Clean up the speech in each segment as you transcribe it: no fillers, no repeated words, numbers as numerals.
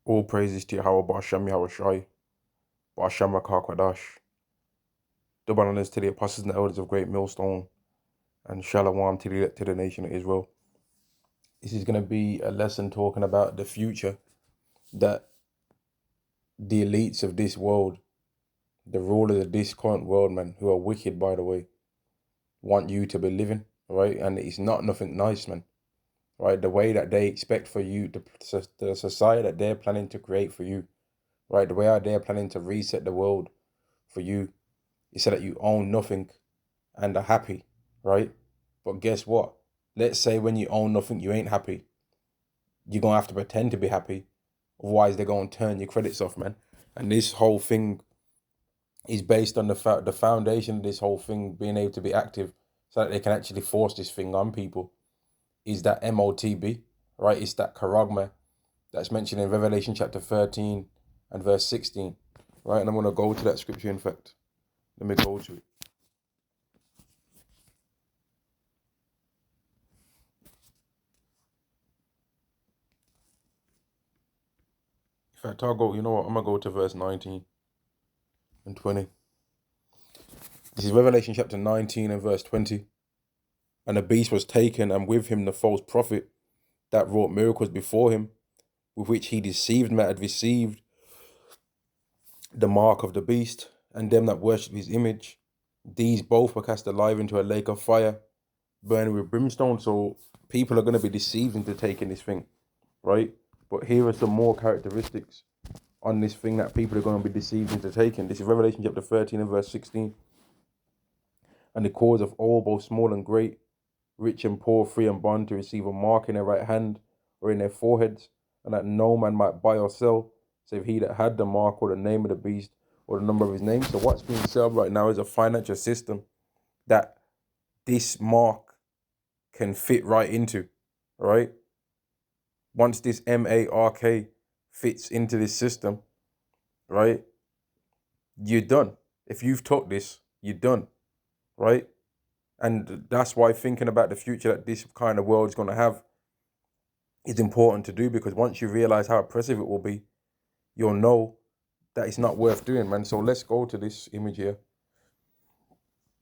All praises to Yahweh Ba'ashem Yahweh Shai, Ba'ashem Rakakadash. Double honors to the apostles and the elders of Great Millstone, and Shalom to the nation of Israel. This is going to be a lesson talking about the future that the elites of this world, the rulers of this current world, man, who are wicked, by the way, want you to be living, right? And it's not nothing nice, man, right? The way that they expect for you, the society that they're planning to create for you, right? The way that they're planning to reset the world for you is so that you own nothing and are happy, right? But guess what? Let's say when you own nothing, you ain't happy. You're going to have to pretend to be happy. Otherwise, they're going to turn your credits off, man. And this whole thing is based on the foundation of this whole thing being able to be active so that they can actually force this thing on people is that MOTB, right? It's that Charagma that's mentioned in Revelation chapter 13 and verse 16, right? And I'm going to go to that scripture, in fact. Let me go to it. In fact, I'll go, you know what? I'm going to go to verse 19 and 20. This is Revelation chapter 19 and verse 20. And the beast was taken, and with him the false prophet that wrought miracles before him, with which he deceived men that had received the mark of the beast, and them that worshipped his image. These both were cast alive into a lake of fire, burning with brimstone. So people are going to be deceived into taking this thing, right? But here are some more characteristics on this thing that people are going to be deceived into taking. This is Revelation chapter 13 and verse 16. And the cause of all, both small and great, rich and poor, free and bond, to receive a mark in their right hand or in their foreheads, and that no man might buy or sell, save he that had the mark or the name of the beast or the number of his name. So what's being sold right now is a financial system that this mark can fit right into, right? Once this MARK fits into this system, right, you're done. If you've took this, you're done, right? And that's why thinking about the future that this kind of world is going to have is important to do, because once you realize how oppressive it will be, you'll know that it's not worth doing, man. So let's go to this image here.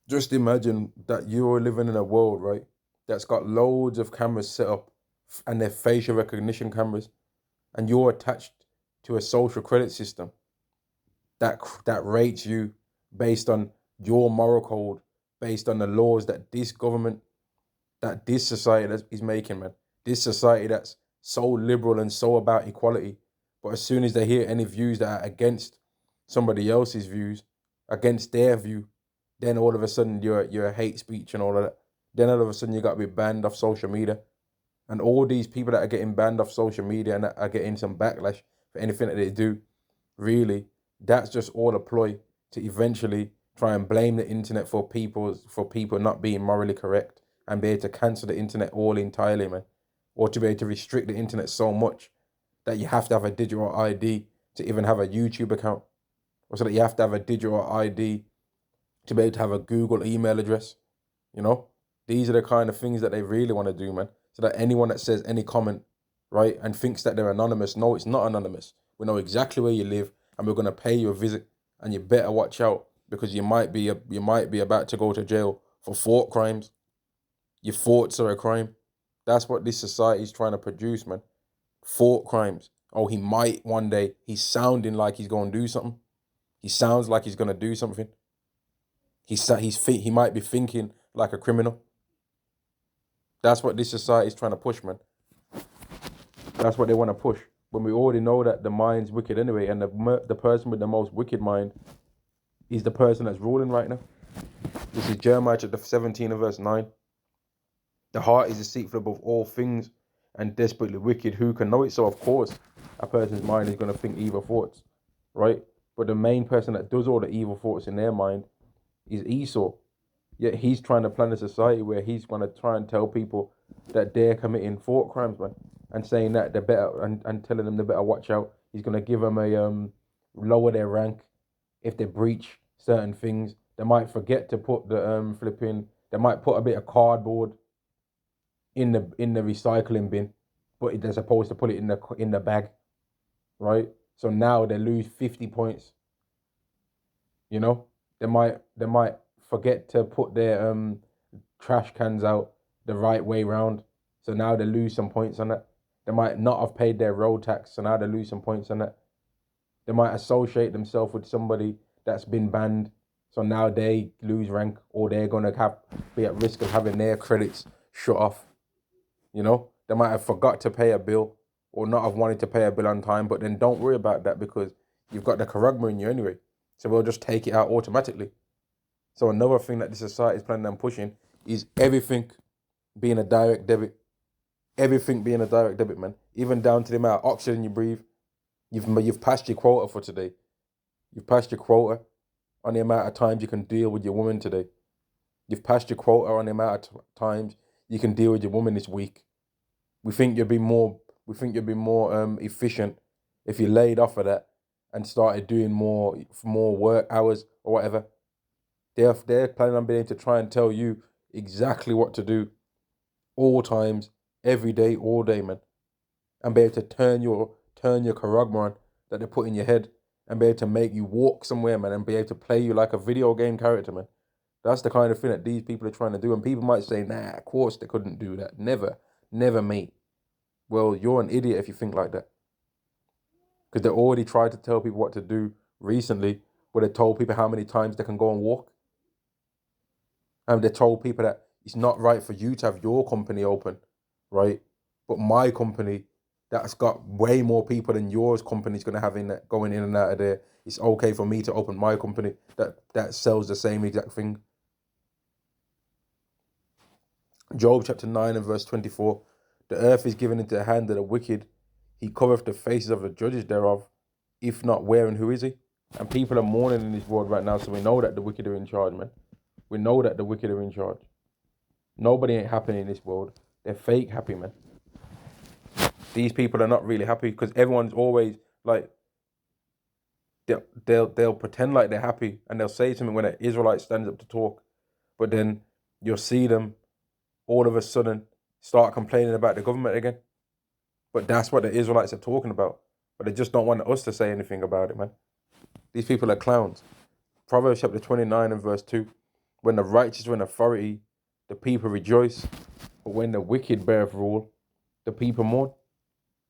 Just imagine that you're living in a world, right, that's got loads of cameras set up, and they're facial recognition cameras, and you're attached to a social credit system that rates you based on your moral code, based on the laws that this government, that this society is making, man. This society that's so liberal and so about equality, but as soon as they hear any views that are against somebody else's views, against their view, then all of a sudden you're hate speech and all of that. Then all of a sudden you got to be banned off social media. And all these people that are getting banned off social media and that are getting some backlash for anything that they do, really, that's just all a ploy to eventually try and blame the internet for people not being morally correct, and be able to cancel the internet all entirely, man. Or to be able to restrict the internet so much that you have to have a digital ID to even have a YouTube account. Or so that you have to have a digital ID to be able to have a Google email address. You know? These are the kind of things that they really want to do, man. So that anyone that says any comment, right, and thinks that they're anonymous, no, it's not anonymous. We know exactly where you live, and we're going to pay you a visit, and you better watch out, because you might be about to go to jail for thought crimes. Your thoughts are a crime. That's what this society is trying to produce, man. Thought crimes. Oh, he might one day. He's sounding like he's going to do something. He sounds like he's going to do something. He might be thinking like a criminal. That's what this society is trying to push, man. That's what they want to push. When we already know that the mind's wicked anyway, and the person with the most wicked mind is the person that's ruling right now. This is Jeremiah chapter 17 and verse 9. The heart is deceitful above all things and desperately wicked. Who can know it? So, of course, a person's mind is going to think evil thoughts, right? But the main person that does all the evil thoughts in their mind is Esau. Yet he's trying to plan a society where he's going to try and tell people that they're committing thought crimes, man, and saying that they're better, and telling them they better watch out. He's going to give them a lower their rank if they breach certain things. They might forget to put the They might put a bit of cardboard in the recycling bin, but they're supposed to put it in the bag. right? So now they lose 50 points. You know, they might forget to put their trash cans out the right way round. So now they lose some points on that. They might not have paid their road tax, so now they lose some points on that. They might associate themselves with somebody that's been banned, so now they lose rank, or they're gonna be at risk of having their credits shut off. You know, they might have forgot to pay a bill or not have wanted to pay a bill on time, but then don't worry about that because you've got the Charagma in you anyway. So we'll just take it out automatically. So another thing that the society is planning on pushing is everything being a direct debit. Everything being a direct debit, man. Even down to the amount of oxygen you breathe. You've passed your quota for today. You've passed your quota on the amount of times you can deal with your woman today. You've passed your quota on the amount of times you can deal with your woman this week. We think you'll be more. We think you'll be more efficient if you laid off of that and started doing more work hours or whatever. They're planning on being able to try and tell you exactly what to do all times, every day, all day, man, and be able to turn your charagma on that they put in your head and be able to make you walk somewhere, man, and be able to play you like a video game character, man. That's the kind of thing that these people are trying to do. And people might say, nah, of course they couldn't do that. Never, never, mate. Well, you're an idiot if you think like that. Because they already tried to tell people what to do recently, where they told people how many times they can go and walk. And they told people that it's not right for you to have your company open, right? But my company, that's got way more people than yours company's gonna have in that, going in and out of there. It's okay for me to open my company that sells the same exact thing. Job chapter 9 and verse 24. The earth is given into the hand of the wicked. He covereth the faces of the judges thereof. If not, where and who is he? And people are mourning in this world right now, so we know that the wicked are in charge, man. We know that the wicked are in charge. Nobody ain't happy in this world. They're fake happy, man. These people are not really happy because everyone's always like, they'll pretend like they're happy and they'll say something when an Israelite stands up to talk, but then you'll see them all of a sudden start complaining about the government again. But that's what the Israelites are talking about. But they just don't want us to say anything about it, man. These people are clowns. Proverbs chapter 29 and verse 2. When the righteous are in authority, the people rejoice. But when the wicked beareth rule, the people mourn.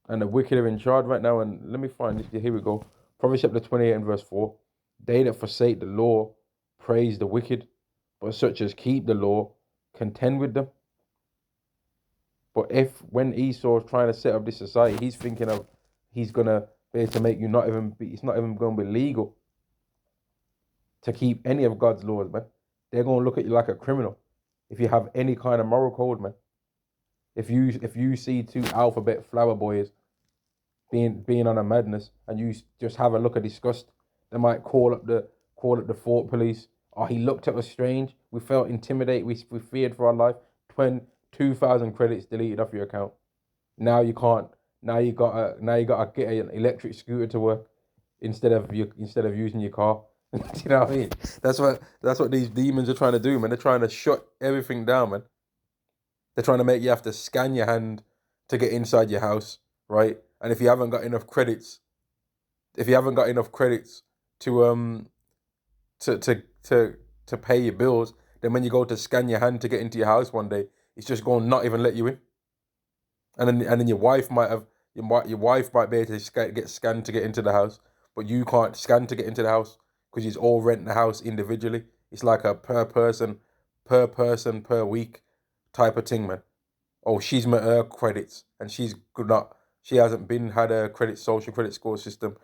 And the wicked are in charge right now. And let me find this. Here we go. Proverbs chapter 28 and verse 4. They that forsake the law praise the wicked, but such as keep the law contend with them. But when Esau is trying to set up this society, he's thinking of he's gonna be able to make you it's not even gonna be legal to keep any of God's laws, man. They're gonna look at you like a criminal if you have any kind of moral code, man. If you see two alphabet flower boys being on a madness and you just have a look of disgust, they might call up the fort police. Oh, he looked at us strange. We felt intimidated. We feared for our life. 2,000 credits deleted off your account. Now you can't. Now you gotta get an electric scooter to work instead of using your car. Do you know what I mean? That's what these demons are trying to do, man. They're trying to shut everything down, man. They're trying to make you have to scan your hand to get inside your house, right? And if you haven't got enough credits, to to pay your bills, then when you go to scan your hand to get into your house one day, it's just going to not even let you in. And then your wife might be able to get scanned to get into the house, but you can't scan to get into the house because you all rent the house individually. It's like a per person per week type of thing, man. Oh, she's met her credits and she hasn't had a social credit score system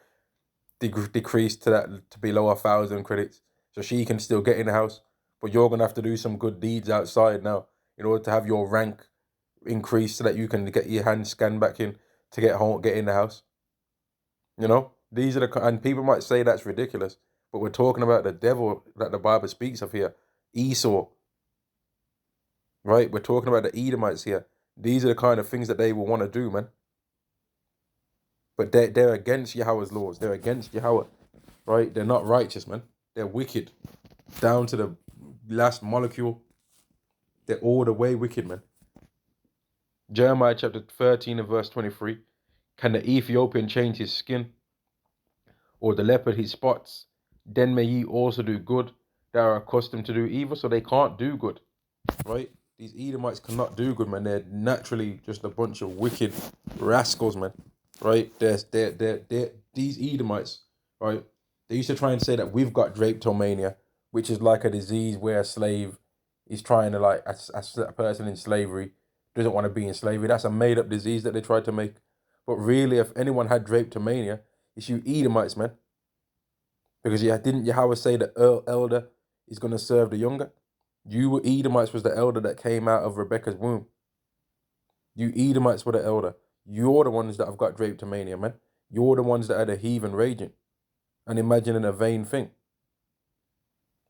decreased to below 1,000 credits, so she can still get in the house. But you're gonna have to do some good deeds outside now in order to have your rank increase so that you can get your hand scanned back in to get in the house. You know, these are and people might say that's ridiculous, but we're talking about the devil that the Bible speaks of here, Esau. Right? We're talking about the Edomites here. These are the kind of things that they will want to do, man. But they're against Yahweh's laws. They're against Yahweh, right? They're not righteous, man. They're wicked, down to the last molecule. They're all the way wicked, man. Jeremiah chapter 13 and verse 23. Can the Ethiopian change his skin, or the leopard his spots? Then may ye also do good that are accustomed to do evil. So they can't do good, right? These Edomites cannot do good, man. They're naturally just a bunch of wicked rascals, man. Right? These Edomites, right? They used to try and say that we've got drapetomania, which is like a disease where a slave is trying to, like, a person in slavery doesn't want to be in slavery. That's a made up disease that they tried to make. But really, if anyone had drapetomania, it's you Edomites, man. Because didn't Yahweh say the elder is going to serve the younger? You Edomites was the elder that came out of Rebecca's womb. You Edomites were the elder. You're the ones that have got drapetomania, man. You're the ones that are the heathen raging and imagining a vain thing.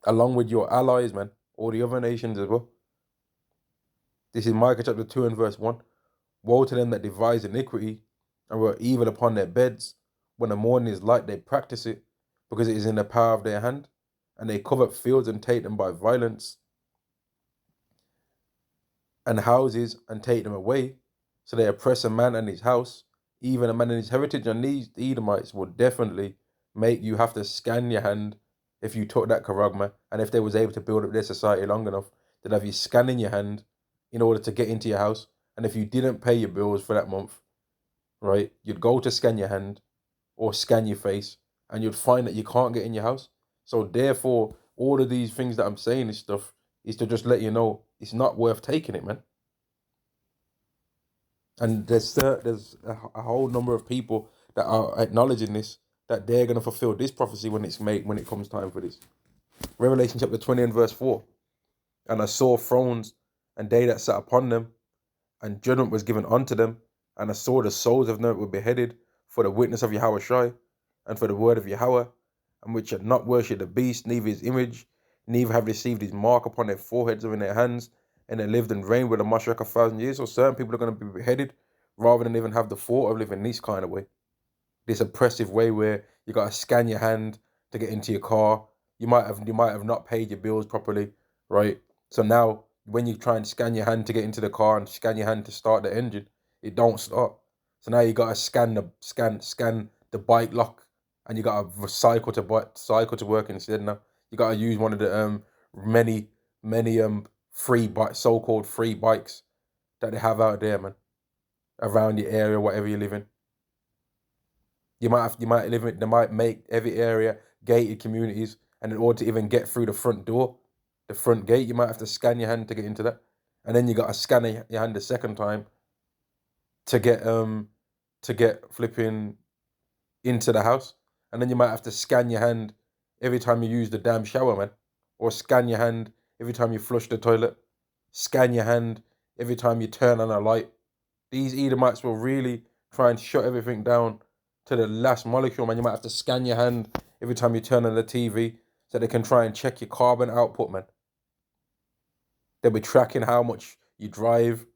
Along with your allies, man. All the other nations as well. This is Micah chapter 2 and verse 1. Woe to them that devise iniquity and were evil upon their beds. When the morning is light, they practice it, because it is in the power of their hand. And they covet fields and take them by violence, and houses and take them away. So they oppress a man and his house, even a man and his heritage. And these Edomites will definitely make you have to scan your hand if you took that Charagma. And if they was able to build up their society long enough, they'd have you scanning your hand in order to get into your house. And if you didn't pay your bills for that month, right, you'd go to scan your hand or scan your face, and you'd find that you can't get in your house. So therefore, all of these things that I'm saying, this stuff, is to just let you know it's not worth taking it, man. And there's a whole number of people that are acknowledging this, that they're going to fulfill this prophecy when it comes time for this. Revelation chapter 20 and verse 4. And I saw thrones, and they that sat upon them, and judgment was given unto them. And I saw the souls of them that were beheaded for the witness of Yahweh Shai, and for the word of Yahweh, and which had not worshipped the beast, neither his image, neither have received his mark upon their foreheads or in their hands, and they lived and reigned with the Mashiach 1,000 years. So certain people are going to be beheaded rather than even have the thought of living this kind of way. This oppressive way where you got to scan your hand to get into your car. You might have not paid your bills properly, right? So now when you try and scan your hand to get into the car and scan your hand to start the engine, it don't start. So now you got to scan the bike lock, and you got to cycle to work instead. Now you got to use one of the many so-called free bikes that they have out there, man, around the area, whatever you live in. They might make every area gated communities, and in order to even get through the front door, the front gate, you might have to scan your hand to get into that, and then you got to scan your hand the second time to get flipping into the house, and then you might have to scan your hand every time you use the damn shower, man, or scan your hand every time you flush the toilet, scan your hand every time you turn on a light. These Edomites will really try and shut everything down to the last molecule, man. You might have to scan your hand every time you turn on the TV so they can try and check your carbon output, man. They'll be tracking how much you drive.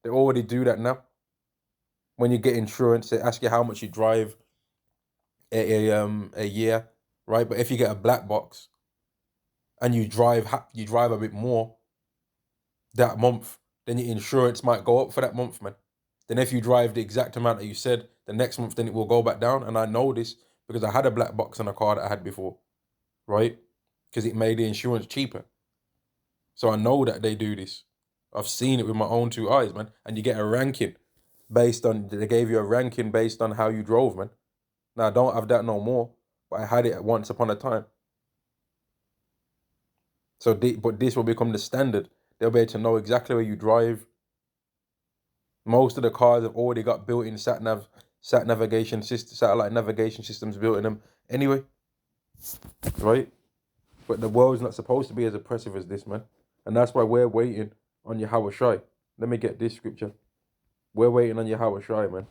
They already do that now. When you get insurance, they ask you how much you drive a year, right? But if you get a black box and you drive a bit more that month, then your insurance might go up for that month, man. Then if you drive the exact amount that you said the next month, then it will go back down. And I know this because I had a black box on a car that I had before, right? Because it made the insurance cheaper. So I know that they do this. I've seen it with my own two eyes, man. And you get a ranking they gave you a ranking based on how you drove, man. Now I don't have that no more, but I had it once upon a time. So, but this will become the standard. They'll be able to know exactly where you drive. Most of the cars have already got built-in satellite navigation systems built in them anyway, right? But the world's not supposed to be as oppressive as this, man. And that's why we're waiting on Yahweh Shai. Let me get this scripture. We're waiting on Yahweh Shai, man.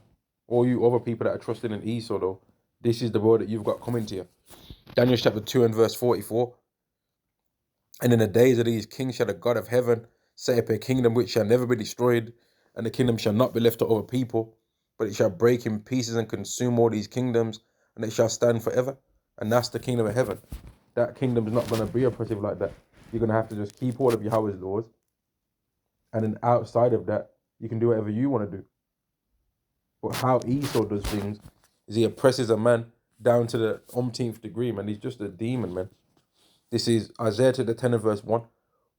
All you other people that are trusting in Esau, though, this is the word that you've got coming to you. Daniel chapter 2 and verse 44. And in the days of these kings shall the God of heaven set up a kingdom which shall never be destroyed, and the kingdom shall not be left to other people, but it shall break in pieces and consume all these kingdoms, and it shall stand forever. And that's the kingdom of heaven. That kingdom is not going to be oppressive like that. You're going to have to just keep all of Yahweh's laws, and then outside of that, you can do whatever you want to do. But how Esau does things is he oppresses a man down to the umpteenth degree, man. He's just a demon, man. This is Isaiah to the 10 of verse 1.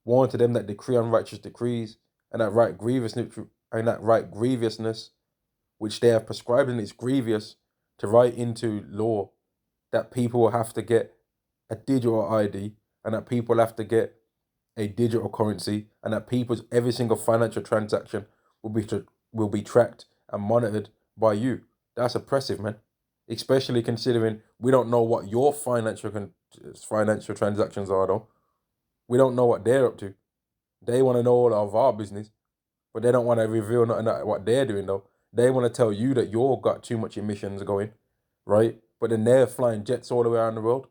Warn to them that decree unrighteous decrees, and that right grievousness which they have prescribed, and it's grievous to write into law that people will have to get a digital ID, and that people have to get a digital currency, and that people's every single financial transaction will be tracked and monitored by you. That's oppressive, man. Especially considering we don't know what your financial transactions are, though. We don't know what they're up to. They want to know all of our business, but they don't want to reveal nothing what they're doing, though. They want to tell you that you've got too much emissions going, right? But then they're flying jets all the way around the world.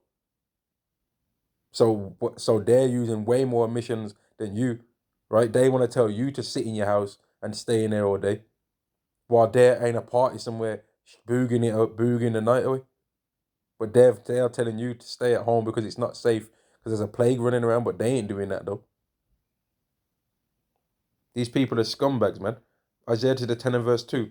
So they're using way more emissions than you, right? They want to tell you to sit in your house and stay in there all day, while there ain't a party somewhere booging it out, booging the night away. But they're telling you to stay at home because it's not safe because there's a plague running around. But they ain't doing that though. These people are scumbags, man. Isaiah to the 10 and verse 2,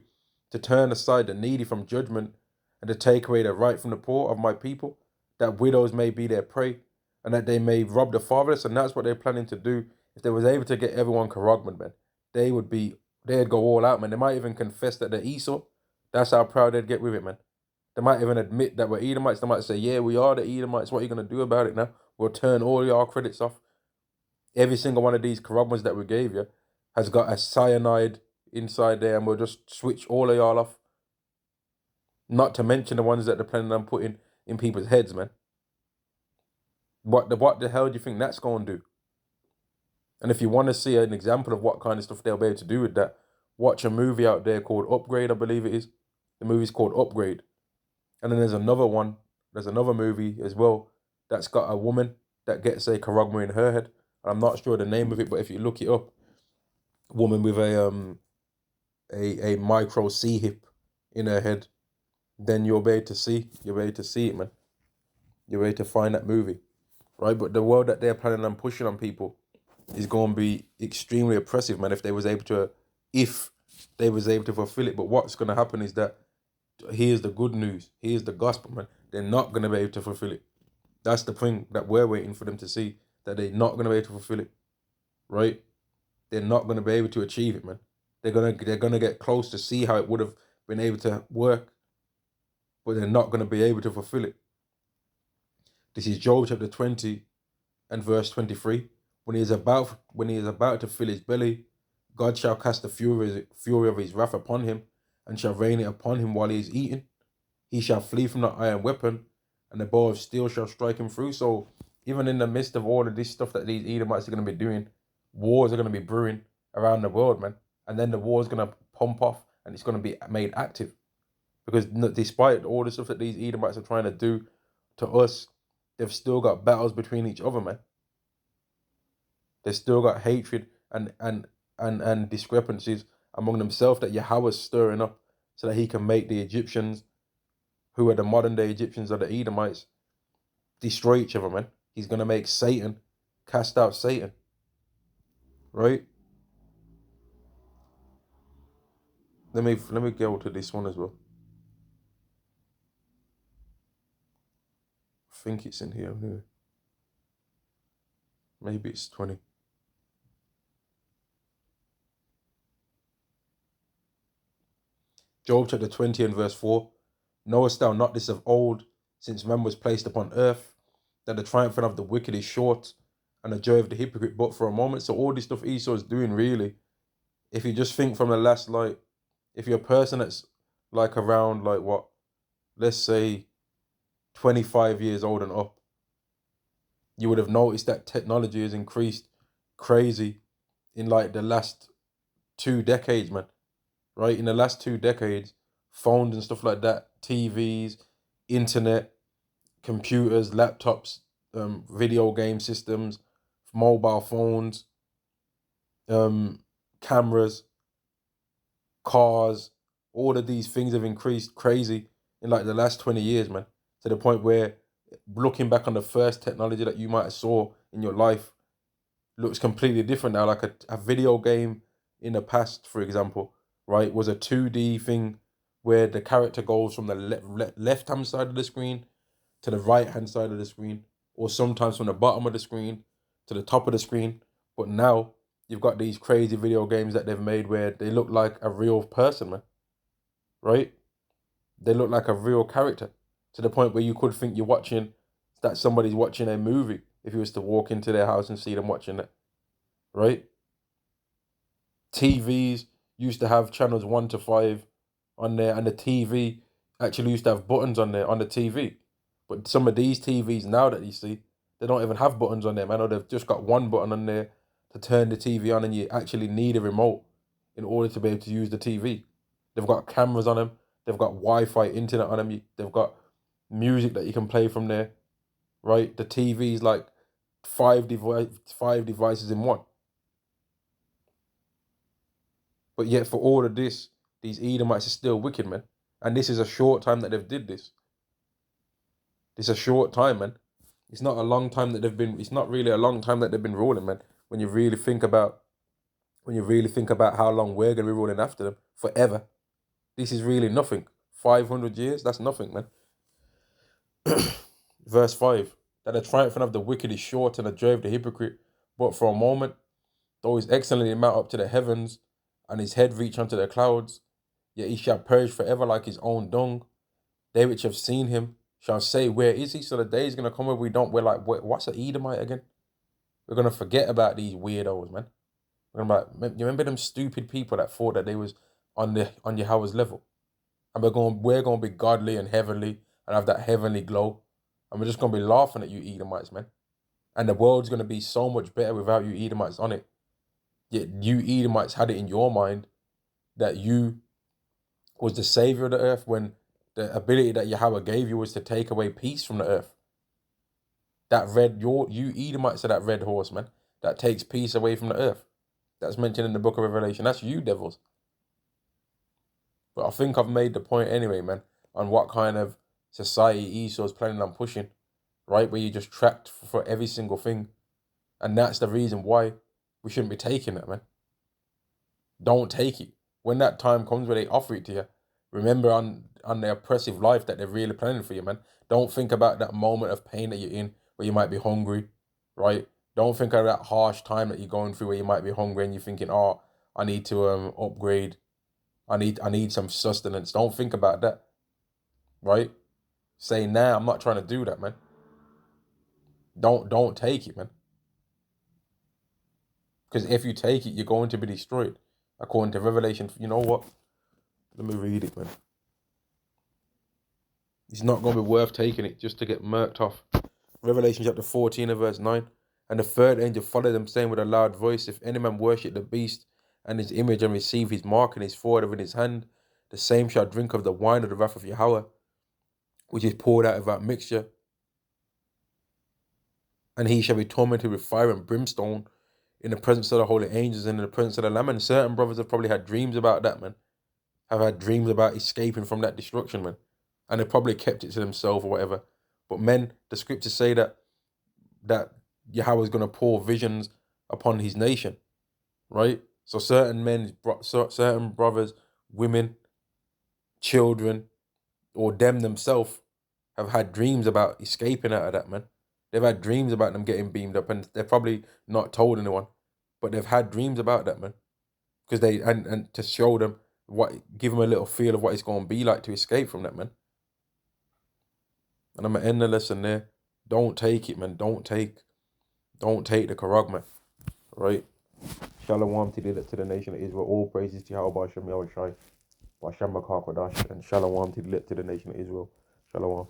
to turn aside the needy from judgment and to take away the right from the poor of my people, that widows may be their prey and that they may rob the fatherless. And that's what they're planning to do. If they was able to get everyone Charagma, man, they'd go all out, man. They might even confess that they're Esau. That's how proud they'd get with it, man. They might even admit that we're Edomites. They might say, yeah, we are the Edomites. What are you going to do about it now? We'll turn all your credits off. Every single one of these Charagmas that we gave you has got a cyanide inside there, and we'll just switch all of y'all off. Not to mention the ones that they're planning on putting in people's heads, man. What the hell do you think that's going to do? And if you want to see an example of what kind of stuff they'll be able to do with that, watch a movie out there called Upgrade, I believe it is. The movie's called Upgrade. And then there's another movie as well that's got a woman that gets a Charagma in her head. I'm not sure the name of it, but if you look it up, a woman with a micro C hip in her head, then you'll be able to see it, man. You'll be able to find that movie, right? But the world that they're planning on pushing on people is going to be extremely oppressive, man. If they was able to fulfill it. But what's going to happen is that here's the good news. Here's the gospel, man. They're not going to be able to fulfill it. That's the thing that we're waiting for them to see, that they're not going to be able to fulfill it, right? They're not going to be able to achieve it, man. They're gonna get close to see how it would have been able to work, but they're not going to be able to fulfill it. This is Job chapter 20 and verse 23. When he is about to fill his belly, God shall cast the fury of his wrath upon him, and shall rain it upon him while he is eating. He shall flee from the iron weapon, and the bow of steel shall strike him through. So even in the midst of all of this stuff that these Edomites are going to be doing, wars are going to be brewing around the world, man. And then the war is going to pump off, and it's going to be made active. Because despite all the stuff that these Edomites are trying to do to us, they've still got battles between each other, man. They've still got hatred and discrepancies among themselves that Yahweh's stirring up so that he can make the Egyptians, who are the modern day Egyptians or the Edomites, destroy each other, man. He's going to make Satan cast out Satan, right? Let me go to this one as well. I think it's in here. Maybe it's 20. Job chapter 20 and verse 4. Knowest thou not this of old, since man was placed upon earth, that the triumphing of the wicked is short, and the joy of the hypocrite but for a moment? So all this stuff Esau is doing, really, if you just think from the last, like, if you're a person that's like around, like, what, let's say 25 years old and up, you would have noticed that technology has increased crazy in like the last 2 decades, man. Right? In the last 2 decades, phones and stuff like that, TVs, internet, computers, laptops, video game systems, mobile phones, cameras, cars, all of these things have increased crazy in like the last 20 years, man. To the point where looking back on the first technology that you might have saw in your life looks completely different now. Like a video game in the past, for example, right, was a 2D thing where the character goes from the left-hand side of the screen to the right-hand side of the screen, or sometimes from the bottom of the screen to the top of the screen. But now you've got these crazy video games that they've made where they look like a real person, man. Right? They look like a real character, to the point where you could think that somebody's watching a movie if you was to walk into their house and see them watching it. Right? TVs used to have channels 1 to 5 on there, and the TV actually used to have buttons on there on the TV. But some of these TVs now that you see, they don't even have buttons on them, man, or they've just got one button on there to turn the TV on, and you actually need a remote in order to be able to use the TV. They've got cameras on them, they've got Wi-Fi internet on them, they've got music that you can play from there, right? The TV's like five devices in one. But yet for all of this, these Edomites are still wicked, man. And this is a short time that they've did this. It's a short time, man. It's not a long time that it's not really a long time that they've been ruling, man. When you really think about how long we're going to be ruling after them, forever. This is really nothing. 500 years, that's nothing, man. Verse 5, that the triumphing of the wicked is short and the joy of the hypocrite, but for a moment, though his excellently mount up to the heavens, and his head reach unto the clouds, yet he shall perish forever like his own dung. They which have seen him shall say, where is he? So the day is going to come where we're like, what's an Edomite again? We're going to forget about these weirdos, man. You remember them stupid people that thought that they was on Yahweh's level? And we're going to be godly and heavenly and have that heavenly glow. And we're just going to be laughing at you Edomites, man. And the world's going to be so much better without you Edomites on it. Yet you Edomites had it in your mind that you was the savior of the earth, when the ability that Yahweh gave you was to take away peace from the earth. You Edomites are that red horse, man, that takes peace away from the earth. That's mentioned in the book of Revelation. That's you devils. But I think I've made the point anyway, man, on what kind of society Esau's planning on pushing, right? Where you just trapped for every single thing. And that's the reason why we shouldn't be taking it, man. Don't take it. When that time comes where they offer it to you, remember on the oppressive life that they're really planning for you, man. Don't think about that moment of pain that you're in where you might be hungry, right? Don't think of that harsh time that you're going through where you might be hungry and you're thinking, oh, I need to upgrade. I need some sustenance. Don't think about that, right? Say, nah, I'm not trying to do that, man. Don't take it, man. Because if you take it, you're going to be destroyed. According to Revelation, you know what? Let me read it, man. It's not going to be worth taking it just to get murked off. Revelation chapter 14 and verse 9. And the third angel followed them, saying with a loud voice, if any man worship the beast and his image and receive his mark in his forehead or in his hand, the same shall drink of the wine of the wrath of Yahweh, which is poured out without mixture. And he shall be tormented with fire and brimstone in the presence of the holy angels and in the presence of the Lamb. And certain brothers have probably had dreams about that, man. Have had dreams about escaping from that destruction, man. And they probably kept it to themselves or whatever. But men, the scriptures say that Yahweh is going to pour visions upon his nation, right? So certain men, certain brothers, women, children, or them themselves have had dreams about escaping out of that, man. They've had dreams about them getting beamed up, and they've probably not told anyone, but they've had dreams about that, man. Because and to show them give them a little feel of what it's going to be like to escape from that, man. And I'm going to end the lesson there. Don't take it, man. Don't take the Charagma, right? Shalom to the nation of Israel. All praises to Yahweh Shem Yahweh Shai, Bashem Makar Kodash, and shalom to the nation of Israel. Shalom.